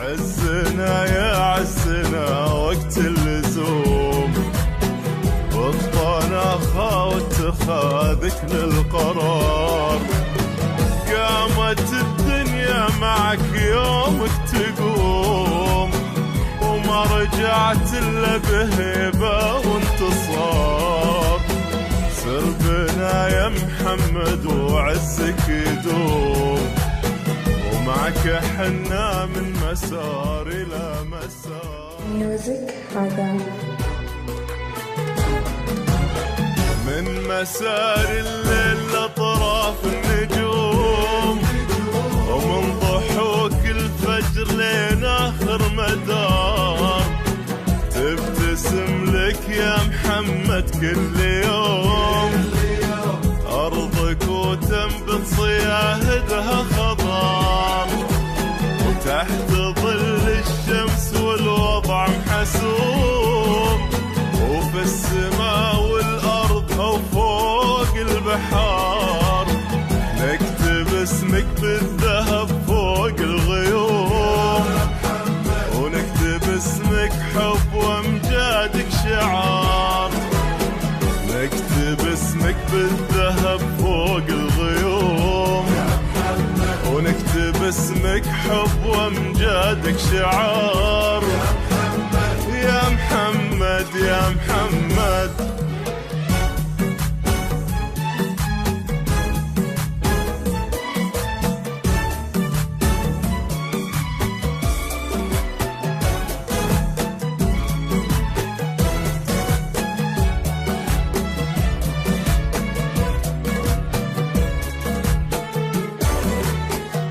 عزنا يا عزنا وقت اللزوم، والطناخة واتخاذك للقرار. قامت الدنيا معك يومك تقوم، وما رجعت الا بهيبة وانتصار. سر بنا يا محمد وعزك يدوم، ومعك حنا من مسار إلى مسار. ميوزك هذا من مسار الليل لأطراف النجوم، ومن ضحوك الفجر لين آخر مدار. تبتسم لك يا محمد كل يوم أرضك، وتنبت صياهدها خضار. وتحت ظل الشمس والوضع محسوم، وفي السماء والأرض وفوق البحار. نكتب اسمك بالذهب فوق الغيوم، ونكتب اسمك حب وامجادك شعار. نكتب اسمك بالذهب فوق الغيوم، ونكتب اسمك حب وامجادك شعار. يا محمد يا محمد.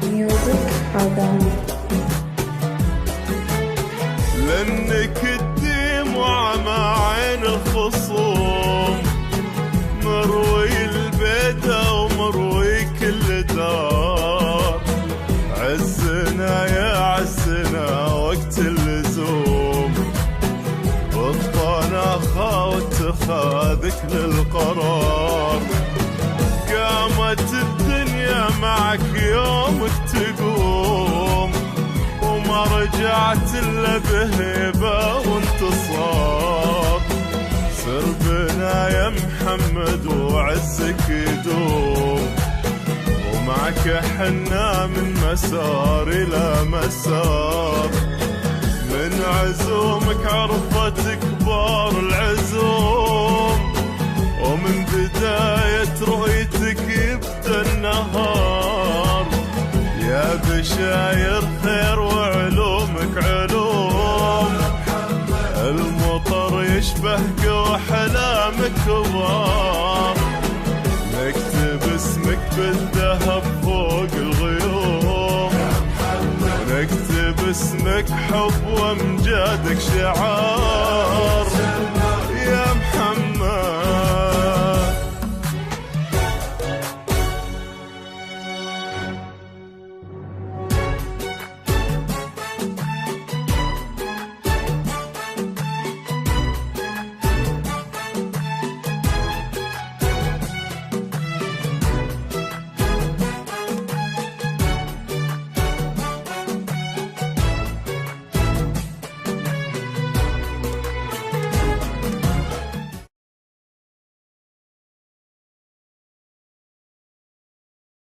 ميوزك هذا لأنك الدموع مع عين الخصوم، مروي البيت ومروي كل دار. عزنا يا عزنا وقت اللزوم، والطناخة واتخاذك للقرار. قامت الدنيا معك يومك تقوم، وما رجعت الا بهيبة وانتصار. سر بنا يا محمد وعزك يدوم، ومعك حنا من مسار إلى مسار. من عزومك عرفت كبار العزوم، ومن بداية رؤيتك يبدأ النهار. يا بشاير خير وعلومك علوم، المطر يشبهك وحلامك كبار. نكتب اسمك بالذهب فوق الغيوم، نكتب اسمك حب وامجادك شعار.